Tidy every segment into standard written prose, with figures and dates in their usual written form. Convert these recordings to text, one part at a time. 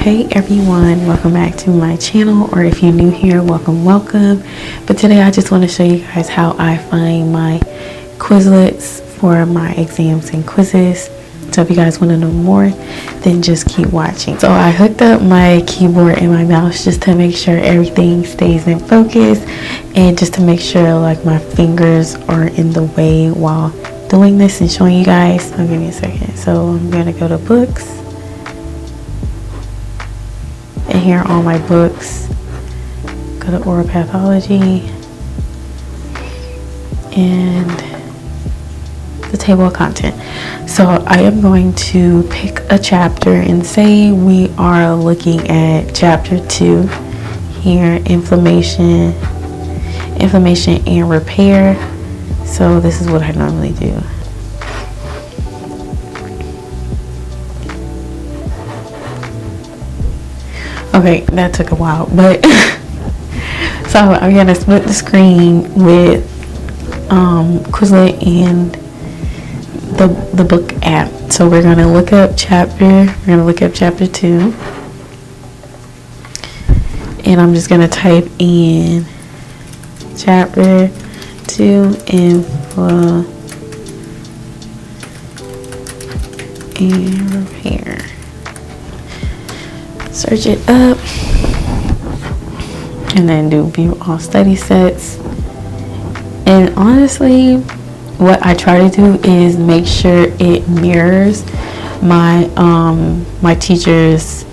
Hey everyone, welcome back to my channel, or if you're new here, welcome. But today I just want to show you guys how I find my Quizlets for my exams and quizzes. So if you guys want to know more, then just keep watching. So I hooked up my keyboard and my mouse just to make sure everything stays in focus, and just to make sure like my fingers are in the way while doing this and showing you guys. Give me a second. So I'm gonna go to books, and here are all my books. Go to oral pathology and the table of content. So I am going to pick a chapter and say we are looking at chapter 2 here, inflammation and repair. So this is what I normally do. Okay, that took a while, but so I'm gonna split the screen with Quizlet and the book app. So we're gonna look up chapter 2, and I'm just gonna type in chapter 2 info and repair. Search it up and then do view all study sets. And honestly, what I try to do is make sure it mirrors my my teacher's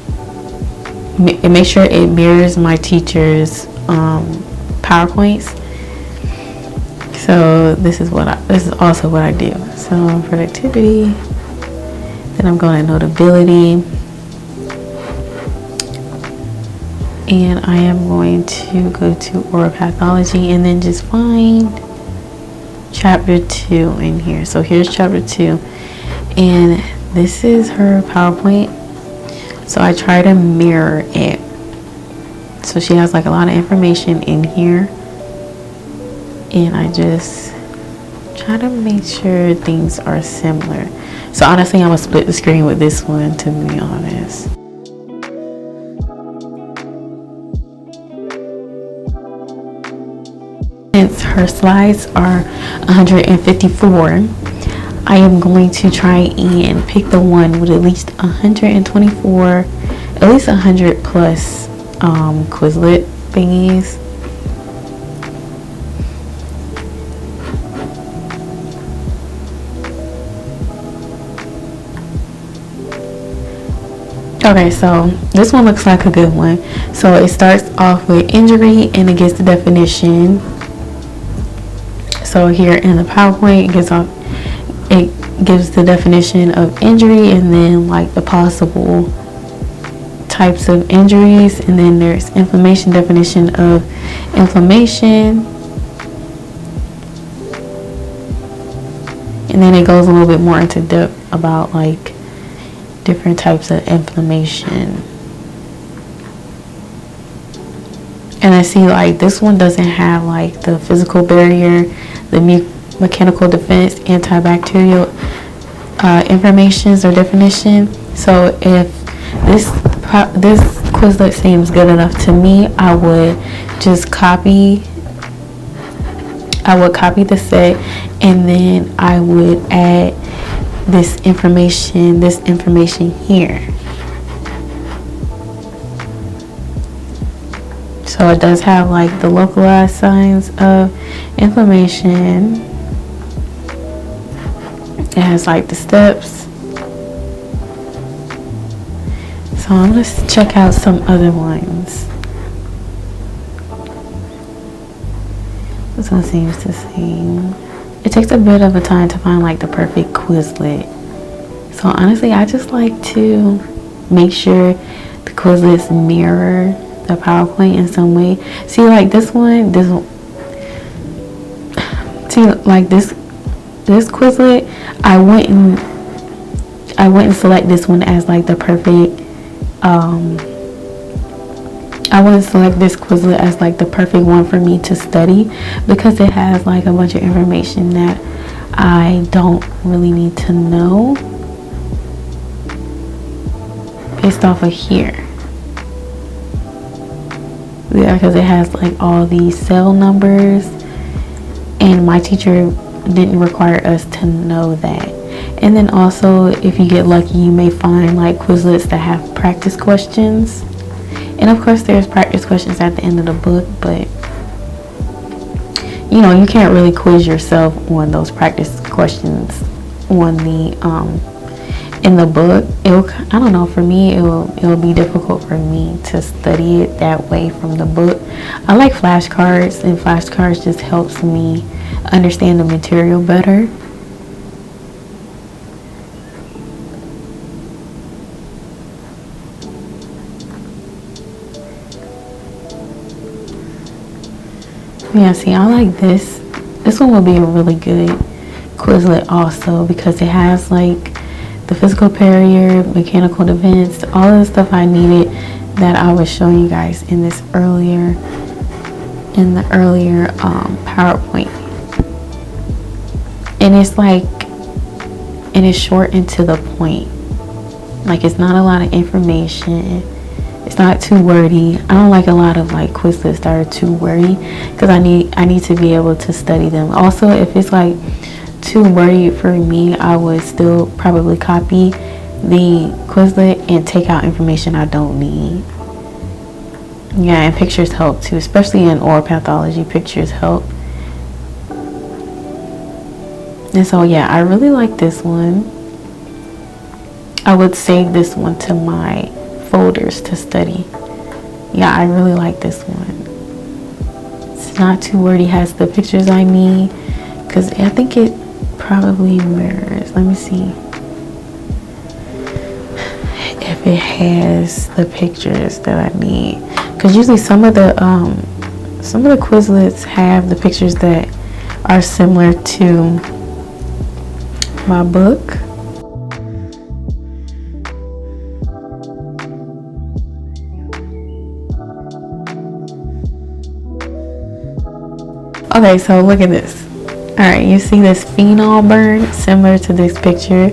PowerPoints. So this is also what I do. So productivity, then I'm going to notability, and I am going to go to oral pathology and then just find chapter 2 in here. So here's chapter 2, and this is her PowerPoint. So I try to mirror it. So she has like a lot of information in here, and I just try to make sure things are similar. So honestly, I'm gonna split the screen with this one, to be honest. Since her slides are 154, I am going to try and pick the one with at least 124, at least 100 plus Quizlet thingies. Okay, so this one looks like a good one. So it starts off with injury and it gives the definition. So here in the PowerPoint, it gives the definition of injury, and then like the possible types of injuries, and then there's inflammation, definition of inflammation, and then it goes a little bit more into depth about like different types of inflammation. And I see like this one doesn't have like the physical barrier, the mechanical defense, antibacterial informations or definition. So if this Quizlet seems good enough to me, I would just copy the set, and then I would add this information here. So it does have like the localized signs of inflammation. It has like the steps. So I'm going to check out some other ones. This one seems the same. It takes a bit of a time to find like the perfect Quizlet. So honestly, I just like to make sure the Quizlets mirror the PowerPoint in some way. See like this Quizlet, I wouldn't select this one as like the perfect I wouldn't select this Quizlet as like the perfect one for me to study, because it has like a bunch of information that I don't really need to know based off of here. Yeah, because it has like all these cell numbers, and my teacher didn't require us to know that. And then also, if you get lucky, you may find like Quizlets that have practice questions. And of course, there's practice questions at the end of the book, but you know, you can't really quiz yourself on those practice questions on the in the book. I don't know, for me it'll be difficult for me to study it that way from the book. I like flashcards, and flashcards just helps me understand the material better. Yeah, see, I like this. This one will be a really good Quizlet also, because it has like the physical barrier, mechanical defense, all of the stuff I needed that I was showing you guys in the earlier PowerPoint. And it's short and to the point. Like, it's not a lot of information. It's not too wordy. I don't like a lot of like Quizlets that are too wordy, because I need to be able to study them. Also, if it's like too wordy for me, I would still probably copy the Quizlet and take out information I don't need. Yeah, and pictures help too, especially in oral pathology. Pictures help. And so yeah, I really like this one. I would save this one to my folders to study. Yeah, I really like this one. It's not too wordy, has the pictures I need, because I think it probably mirrors. Let me see if it has the pictures that I need, because usually some of the Quizlets have the pictures that are similar to my book. Okay, so look at this. Alright, you see this phenol burn similar to this picture.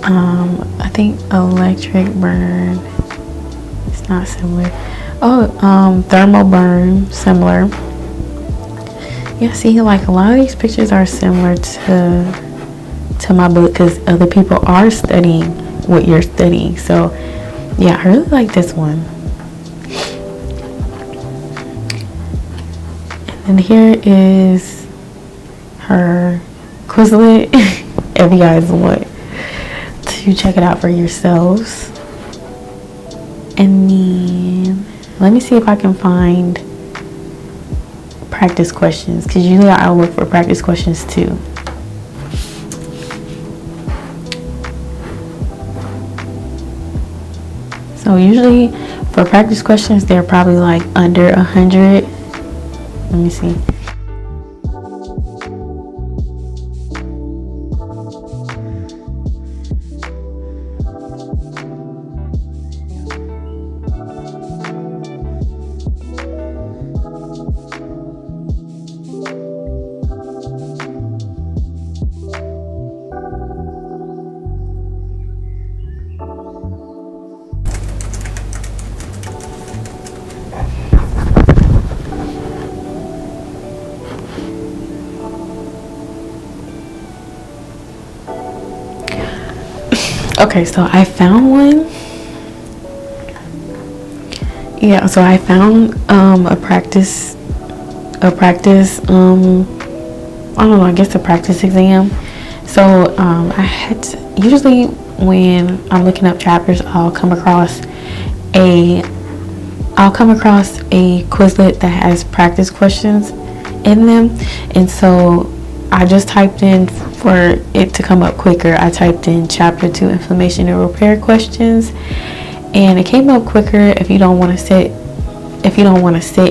I think electric burn, it's not similar. Oh, thermal burn, similar. Yeah, see, like a lot of these pictures are similar to my book, because other people are studying what you're studying. So yeah, I really like this one. And here is her Quizlet if you guys want to check it out for yourselves. And then let me see if I can find practice questions, because usually I look for practice questions too. So usually for practice questions, they're probably like under 100. Let me see. Okay, so I found one. Yeah, so I found a practice I don't know, I guess a practice exam. So I had to, usually when I'm looking up chapters, I'll come across a Quizlet that has practice questions in them. And so I just typed in, for it to come up quicker, I typed in chapter 2 inflammation and repair questions, and it came up quicker if you don't want to sit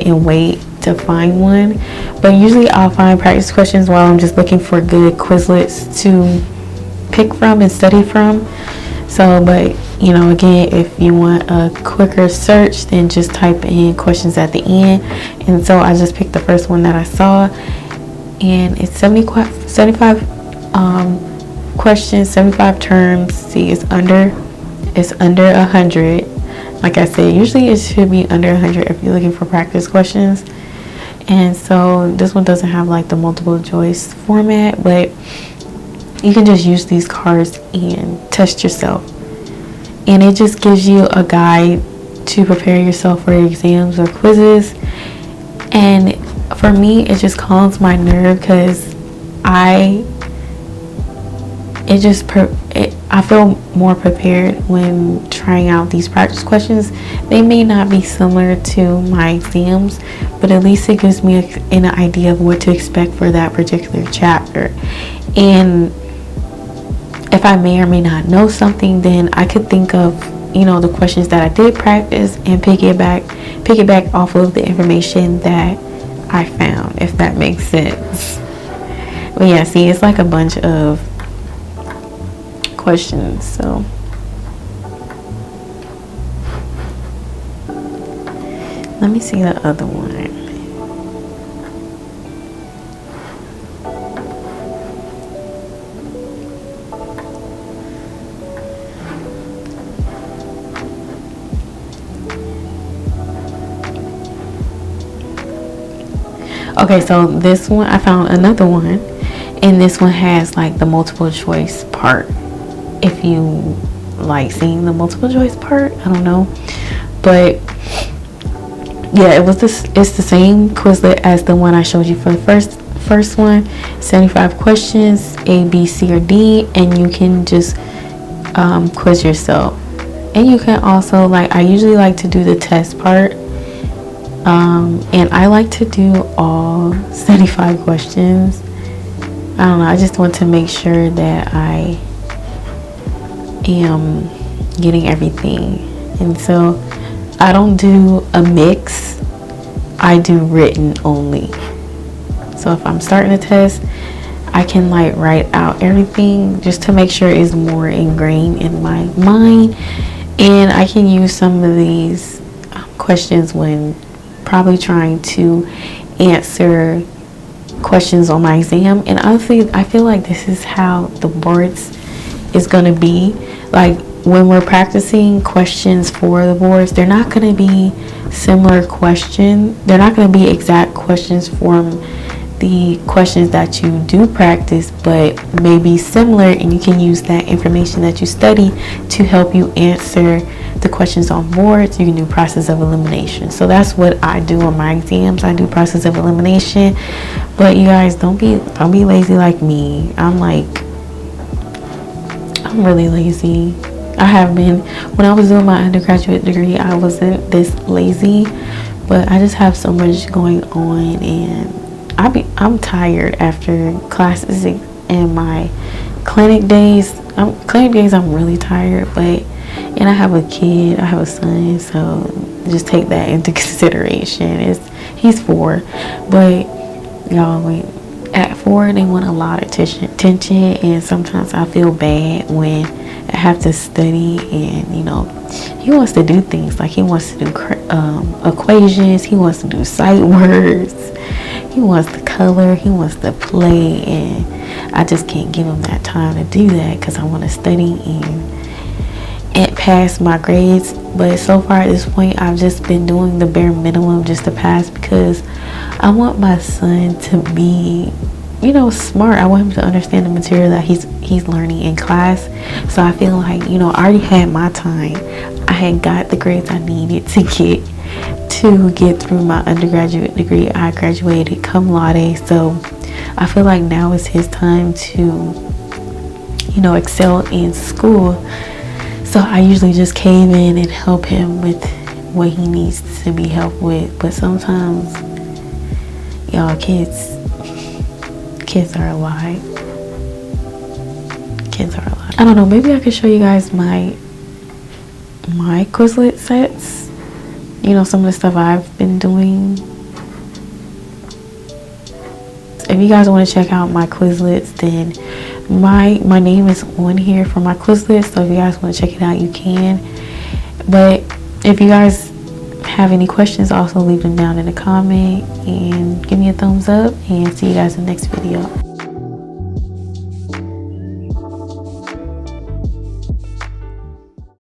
and wait to find one. But usually I'll find practice questions while I'm just looking for good Quizlets to pick from and study from. So, but you know, again, if you want a quicker search, then just type in questions at the end. And so I just picked the first one that I saw, and it's 75 questions, 75 terms. See, it's under 100. like I said, usually it should be under 100 if you're looking for practice questions. And so this one doesn't have like the multiple choice format, but you can just use these cards and test yourself. And it just gives you a guide to prepare yourself for exams or quizzes. And for me, it just calms my nerve because I feel more prepared when trying out these practice questions. They may not be similar to my exams, but at least it gives me an idea of what to expect for that particular chapter. And if I may or may not know something, then I could think of, the questions that I did practice and pick it back off of the information that I found, if that makes sense. But yeah, see, it's like a bunch of questions. So let me see the other one. Okay, so this one, I found another one, and this one has like the multiple choice part. If you like seeing the multiple choice part, I don't know, but yeah, it's the same Quizlet as the one I showed you for the first one. 75 questions, A, B, C, or D, and you can just quiz yourself. And you can also, I usually like to do the test part. And I like to do all 75 questions. I don't know, I just want to make sure that I am getting everything. And so I don't do a mix, I do written only. So if I'm starting a test, I can write out everything just to make sure it's more ingrained in my mind. And I can use some of these questions when probably trying to answer questions on my exam. And honestly, I feel like this is how the boards is going to be. When we're practicing questions for the boards, they're not going to be similar questions. They're not going to be exact questions from the questions that you do practice, but maybe similar, and you can use that information that you study to help you answer the questions on boards. You can do process of elimination. So that's what I do on my exams. I do process of elimination. But you guys, don't be lazy like me. I'm really lazy. I have been. When I was doing my undergraduate degree, I wasn't this lazy, but I just have so much going on, and I'm tired after classes and my clinic days. I'm really tired, and I have a kid, I have a son, so just take that into consideration. He's 4, but y'all, at 4 they want a lot of attention, and sometimes I feel bad when I have to study, and he wants to do things he wants to do equations, he wants to do sight words, he wants to color, he wants to play, and I just can't give him that time to do that because I want to study and pass my grades. But so far at this point, I've just been doing the bare minimum just to pass, because I want my son to be smart. I want him to understand the material that he's learning in class. So I feel I already had my time. I had got the grades I needed to get through my undergraduate degree. I graduated cum laude, so I feel like now is his time to excel in school. So I usually just cave in and help him with what he needs to be helped with. But sometimes, y'all, kids are a lie. Kids are a lie. I don't know, maybe I could show you guys my Quizlet sets. Some of the stuff I've been doing. If you guys want to check out my Quizlets, then my name is on here for my Quizlet. So if you guys want to check it out, you can. But if you guys have any questions, also leave them down in the comment and give me a thumbs up, and see you guys in the next video.